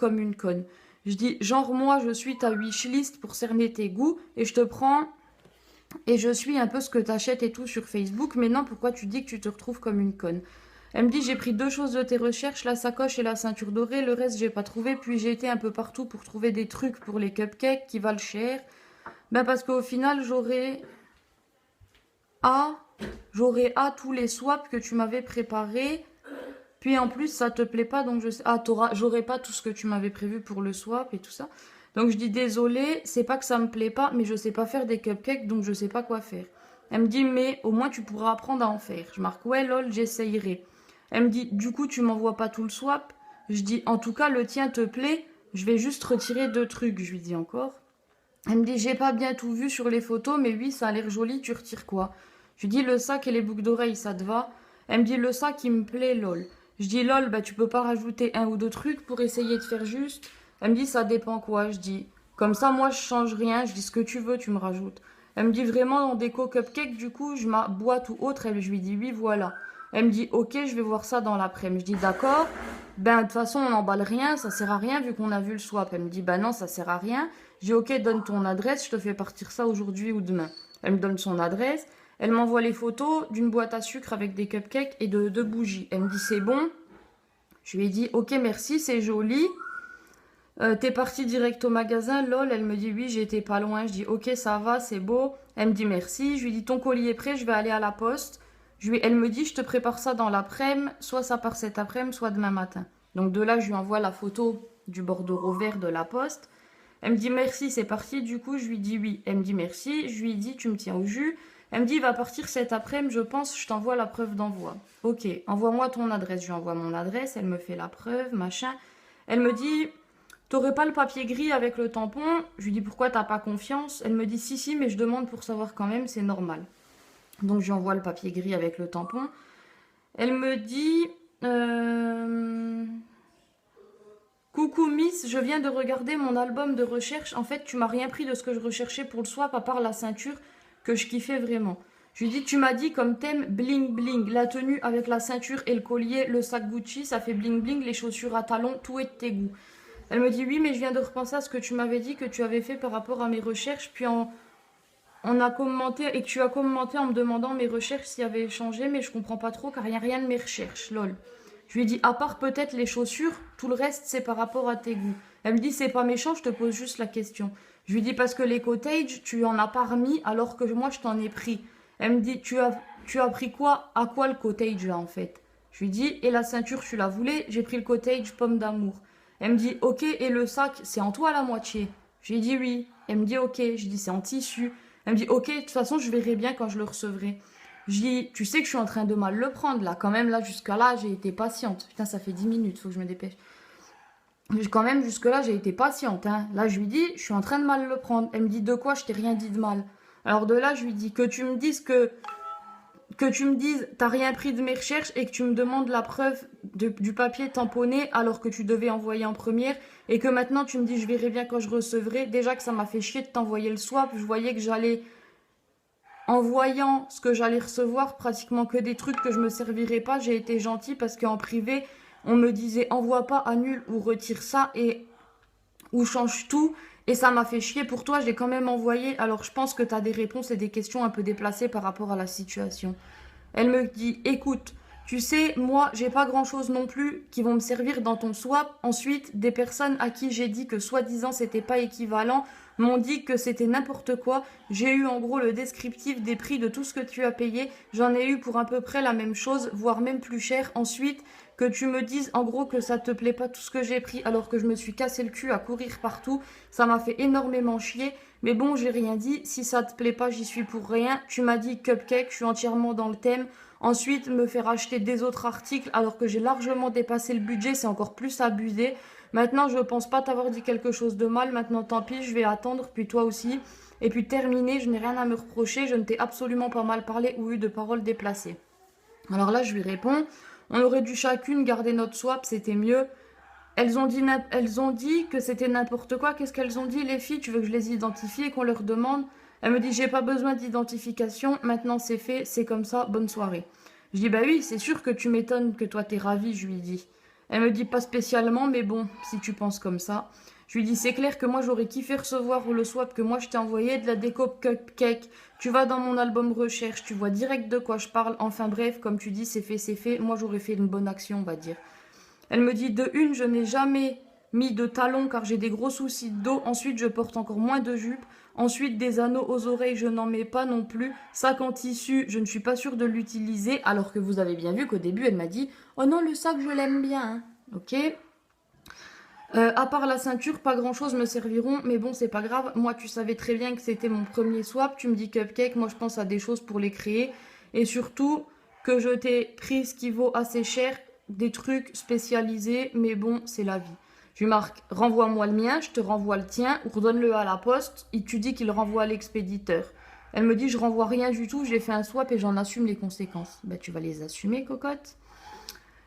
comme une conne. Je dis, genre, moi, je suis ta wishlist pour cerner tes goûts et je te prends et je suis un peu ce que t'achètes et tout sur Facebook. Mais non, pourquoi tu dis que tu te retrouves comme une conne? Elle me dit, j'ai pris 2 choses de tes recherches, la sacoche et la ceinture dorée. Le reste, j'ai pas trouvé. Puis j'ai été un peu partout pour trouver des trucs pour les cupcakes qui valent cher. Ben parce qu'au final, à, j'aurais à tous les swaps que tu m'avais préparés. Puis en plus, ça te plaît pas, donc j'aurais pas tout ce que tu m'avais prévu pour le swap et tout ça. Donc je dis désolé, c'est pas que ça me plaît pas, mais je sais pas faire des cupcakes, donc je sais pas quoi faire. Elle me dit, mais au moins tu pourras apprendre à en faire. Je marque, ouais, lol, j'essayerai. Elle me dit, du coup, tu m'envoies pas tout le swap? Je dis, en tout cas, le tien te plaît, je vais juste retirer 2 trucs, je lui dis encore. Elle me dit, j'ai pas bien tout vu sur les photos, mais oui, ça a l'air joli, tu retires quoi? Je lui dis, le sac et les boucles d'oreilles, ça te va? Elle me dit, le sac, il me plaît, lol. Je dis, lol, bah tu peux pas rajouter 1 ou 2 trucs pour essayer de faire juste? Elle me dit, ça dépend quoi? Je dis, comme ça, moi, je change rien, je dis ce que tu veux, tu me rajoutes. Elle me dit, vraiment, en déco cupcake, du coup, je ma boîte ou autre, je lui dis, oui, voilà. Elle me dit, ok, je vais voir ça dans l'après-midi. Je dis, d'accord. Ben, de toute façon, on n'emballe rien, ça sert à rien vu qu'on a vu le swap. Elle me dit, ben non, ça sert à rien. Je dis, ok, donne ton adresse, je te fais partir ça aujourd'hui ou demain. Elle me donne son adresse. Elle m'envoie les photos d'une boîte à sucre avec des cupcakes et de 2 bougies. Elle me dit, c'est bon. Je lui ai dit, ok, merci, c'est joli. T'es parti direct au magasin, lol. Elle me dit, oui, j'étais pas loin. Je dis, ok, ça va, c'est beau. Elle me dit, merci. Je lui dis, ton colis est prêt, je vais aller à la poste. Elle me dit, je te prépare ça dans l'après-midi. Soit ça part cet après-midi, soit demain matin. Donc de là, je lui envoie la photo du bordereau vert de la poste. Elle me dit merci, c'est parti. Du coup, je lui dis oui. Elle me dit merci. Je lui dis tu me tiens au jus. Elle me dit il va partir cet après-midi, je pense, je t'envoie la preuve d'envoi. Ok, envoie-moi ton adresse. Je lui envoie mon adresse. Elle me fait la preuve, machin. Elle me dit t'aurais pas le papier gris avec le tampon? Je lui dis pourquoi t'as pas confiance? Elle me dit si, si, mais je demande pour savoir quand même, c'est normal. Donc je lui envoie le papier gris avec le tampon. Elle me dit coucou Miss, je viens de regarder mon album de recherche. En fait, tu m'as rien pris de ce que je recherchais pour le swap à part la ceinture que je kiffais vraiment. Je lui dis, tu m'as dit comme thème bling bling, la tenue avec la ceinture et le collier, le sac Gucci, ça fait bling bling, les chaussures à talons, tout est de tes goûts. Elle me dit oui, mais je viens de repenser à ce que tu m'avais dit que tu avais fait par rapport à mes recherches, puis on a commenté et que tu as commenté en me demandant mes recherches s'y avaient changé, mais je comprends pas trop car il n'y a rien de mes recherches, lol. Je lui ai dit, à part peut-être les chaussures, tout le reste c'est par rapport à tes goûts. Elle me dit, c'est pas méchant, je te pose juste la question. Je lui dis, parce que les cottages, tu en as pas remis alors que moi je t'en ai pris. Elle me dit, tu as pris quoi? À quoi le cottage là en fait? Je lui dis, et la ceinture tu la voulais? J'ai pris le cottage pomme d'amour. Elle me dit, ok, et le sac, c'est en toi la moitié? Je lui ai dit oui. Elle me dit, ok. Je dis, c'est en tissu. Elle me dit, ok, de toute façon je verrai bien quand je le recevrai. Je dis, tu sais que je suis en train de mal le prendre là. Quand même, là, jusqu'à là, j'ai été patiente. Putain, ça fait 10 minutes, faut que je me dépêche. Quand même, jusque-là, j'ai été patiente. Hein. Là, je lui dis, je suis en train de mal le prendre. Elle me dit, de quoi? Je t'ai rien dit de mal. Alors de là, je lui dis, que tu me dises t'as rien pris de mes recherches et que tu me demandes la preuve du papier tamponné alors que tu devais envoyer en première et que maintenant tu me dis, je verrai bien quand je recevrai. Déjà que ça m'a fait chier de t'envoyer le swap. Je voyais que j'allais... En voyant ce que j'allais recevoir, pratiquement que des trucs que je me servirais pas, j'ai été gentille parce qu'en privé, on me disait envoie pas, annule ou retire ça et ou change tout. Et ça m'a fait chier pour toi, j'ai quand même envoyé. Alors je pense que tu as des réponses et des questions un peu déplacées par rapport à la situation. Elle me dit écoute, tu sais, moi j'ai pas grand chose non plus qui vont me servir dans ton swap. Ensuite, des personnes à qui j'ai dit que soi-disant c'était pas équivalent m'ont dit que c'était n'importe quoi. J'ai eu en gros le descriptif des prix de tout ce que tu as payé. J'en ai eu pour à peu près la même chose, voire même plus cher. Ensuite, que tu me dises en gros que ça te plaît pas tout ce que j'ai pris alors que je me suis cassé le cul à courir partout. Ça m'a fait énormément chier. Mais bon, j'ai rien dit. Si ça te plaît pas, j'y suis pour rien. Tu m'as dit cupcake, je suis entièrement dans le thème. Ensuite, me faire acheter des autres articles alors que j'ai largement dépassé le budget, c'est encore plus abusé. Maintenant, je pense pas t'avoir dit quelque chose de mal. Maintenant, tant pis, je vais attendre, puis toi aussi. Et puis terminé, je n'ai rien à me reprocher. Je ne t'ai absolument pas mal parlé ou eu de paroles déplacées. Alors là, je lui réponds, on aurait dû chacune garder notre swap, c'était mieux. Elles ont dit que c'était n'importe quoi. Qu'est-ce qu'elles ont dit, les filles? Tu veux que je les identifie et qu'on leur demande? Elle me dit, j'ai pas besoin d'identification. Maintenant, c'est fait, c'est comme ça. Bonne soirée. Je dis, bah oui, c'est sûr que tu m'étonnes que toi, t'es ravie, je lui dis. Elle me dit pas spécialement, mais bon, si tu penses comme ça. Je lui dis, c'est clair que moi, j'aurais kiffé recevoir le swap que moi, je t'ai envoyé, de la déco cupcake. Tu vas dans mon album recherche, tu vois direct de quoi je parle. Enfin bref, comme tu dis, c'est fait, c'est fait. Moi, j'aurais fait une bonne action, on va dire. Elle me dit, de une, je n'ai jamais mis de talons car j'ai des gros soucis de dos. Ensuite, je porte encore moins de jupe. Ensuite, des anneaux aux oreilles, je n'en mets pas non plus. Sac en tissu, je ne suis pas sûre de l'utiliser. Alors que vous avez bien vu qu'au début, elle m'a dit, oh non, le sac, je l'aime bien. Hein. Ok. À part la ceinture, pas grand chose me serviront, mais bon, c'est pas grave. Moi, tu savais très bien que c'était mon premier swap. Tu me dis cupcake, moi je pense à des choses pour les créer. Et surtout, que je t'ai pris ce qui vaut assez cher, des trucs spécialisés, mais bon, c'est la vie. Je lui marque, renvoie-moi le mien, je te renvoie le tien, ou redonne-le à la poste, et tu dis qu'il renvoie à l'expéditeur. Elle me dit, je renvoie rien du tout, j'ai fait un swap et j'en assume les conséquences. Ben, tu vas les assumer, cocotte.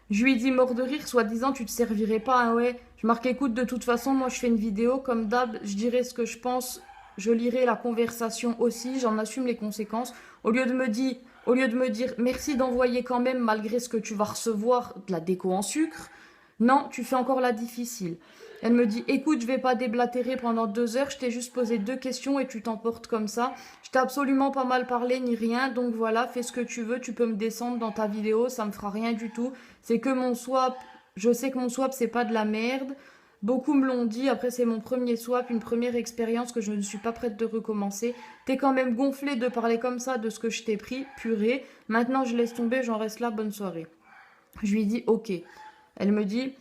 Je lui ai dit mort de rire, soi-disant tu te servirais pas, hein, ouais. Je marque écoute, de toute façon, moi je fais une vidéo, comme d'hab, je dirai ce que je pense, je lirai la conversation aussi, j'en assume les conséquences. Au lieu de me dire merci d'envoyer quand même malgré ce que tu vas recevoir de la déco en sucre, non, tu fais encore la difficile. Elle me dit écoute, je vais pas déblatérer pendant 2 heures, je t'ai juste posé 2 questions et tu t'emportes comme ça. Je t'ai absolument pas mal parlé ni rien, donc voilà, fais ce que tu veux, tu peux me descendre dans ta vidéo, ça me fera rien du tout. C'est que mon swap, je sais que mon swap c'est pas de la merde. Beaucoup me l'ont dit, après c'est mon premier swap, une première expérience que je ne suis pas prête de recommencer. T'es quand même gonflé de parler comme ça de ce que je t'ai pris, purée. Maintenant je laisse tomber, j'en reste là, bonne soirée. Je lui dis ok. Elle me dit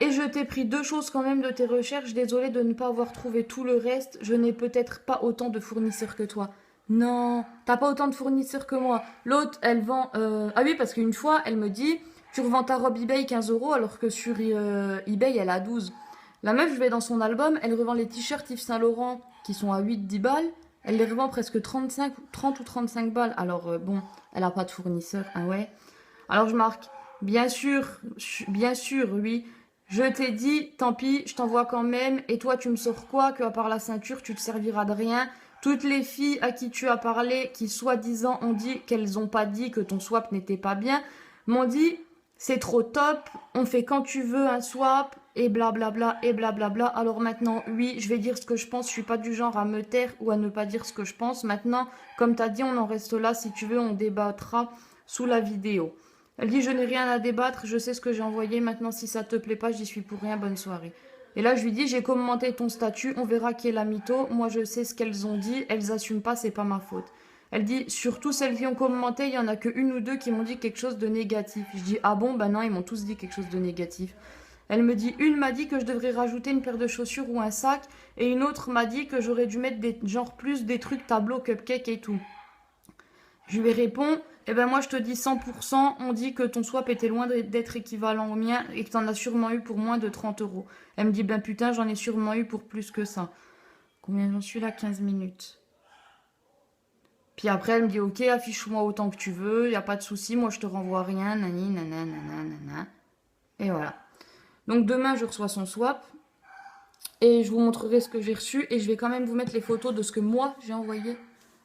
et je t'ai pris 2 choses quand même de tes recherches, désolée de ne pas avoir trouvé tout le reste, je n'ai peut-être pas autant de fournisseurs que toi. Non, t'as pas autant de fournisseurs que moi. L'autre, elle vend... Ah oui, parce qu'une fois, elle me dit, tu revends ta robe eBay 15 euros alors que sur eBay, elle a 12. La meuf, je vais dans son album, elle revend les t-shirts Yves Saint Laurent qui sont à 8-10 balles. Elle les revend presque 30 ou 35 balles. Alors bon, elle a pas de fournisseur, hein ouais. Alors je marque, bien sûr, oui. Je t'ai dit, tant pis, je t'envoie quand même. Et toi, tu me sors quoi? Que à part la ceinture, tu te serviras de rien. Toutes les filles à qui tu as parlé, qui soi-disant ont dit qu'elles n'ont pas dit que ton swap n'était pas bien, m'ont dit, c'est trop top, on fait quand tu veux un swap, et blablabla, et blablabla. Alors maintenant, oui, je vais dire ce que je pense. Je suis pas du genre à me taire ou à ne pas dire ce que je pense. Maintenant, comme tu as dit, on en reste là. Si tu veux, on débattra sous la vidéo. Elle dit, je n'ai rien à débattre, je sais ce que j'ai envoyé, maintenant si ça te plaît pas, j'y suis pour rien, bonne soirée. Et là, je lui dis, j'ai commenté ton statut, on verra qui est la mytho, moi je sais ce qu'elles ont dit, elles assument pas, c'est pas ma faute. Elle dit, surtout celles qui ont commenté, il y en a que 1 ou 2 qui m'ont dit quelque chose de négatif. Je dis, ah bon, bah non, ils m'ont tous dit quelque chose de négatif. Elle me dit, une m'a dit que je devrais rajouter une paire de chaussures ou un sac, et une autre m'a dit que j'aurais dû mettre genre plus des trucs tableaux, cupcake et tout. Je lui réponds, eh ben moi je te dis 100%, on dit que ton swap était loin d'être équivalent au mien et que t'en as sûrement eu pour moins de 30 euros. Elle me dit, ben putain, j'en ai sûrement eu pour plus que ça. Combien j'en suis là? 15 minutes. Puis après, elle me dit, ok, affiche-moi autant que tu veux, y a pas de souci, moi je te renvoie rien, nani, nana, nana, nana. Et voilà. Donc demain, je reçois son swap et je vous montrerai ce que j'ai reçu et je vais quand même vous mettre les photos de ce que moi j'ai envoyé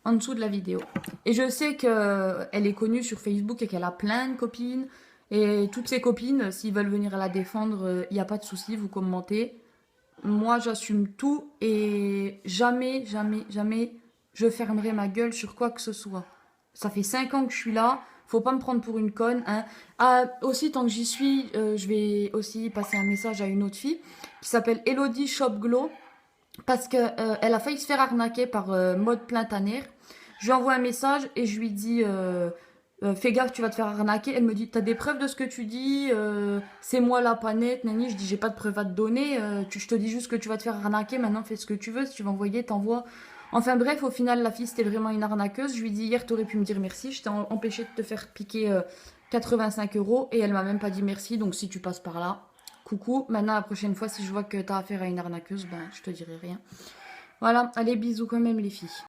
en dessous de la vidéo. Et je sais qu'elle est connue sur Facebook et qu'elle a plein de copines. Et toutes ses copines, s'ils veulent venir la défendre, il n'y a pas de souci, vous commentez. Moi, j'assume tout et jamais, jamais, jamais, je fermerai ma gueule sur quoi que ce soit. Ça fait 5 ans que je suis là, faut pas me prendre pour une conne. Hein. Ah, aussi, tant que j'y suis, je vais aussi passer un message à une autre fille qui s'appelle Elodie Shop Glow. Parce qu'elle a failli se faire arnaquer par Mode Plintanaire. Je lui envoie un message et je lui dis fais gaffe, tu vas te faire arnaquer. Elle me dit t'as des preuves de ce que tu dis, c'est moi la panette, nani. Je dis j'ai pas de preuves à te donner, je te dis juste que tu vas te faire arnaquer, maintenant fais ce que tu veux, si tu veux envoyer, t'envoies. Enfin bref, au final la fille c'était vraiment une arnaqueuse. Je lui dis hier t'aurais pu me dire merci, je t'ai empêché de te faire piquer 85 euros et elle m'a même pas dit merci, donc si tu passes par là. Coucou, maintenant la prochaine fois si je vois que t'as affaire à une arnaqueuse, ben je te dirai rien. Voilà, allez bisous quand même les filles.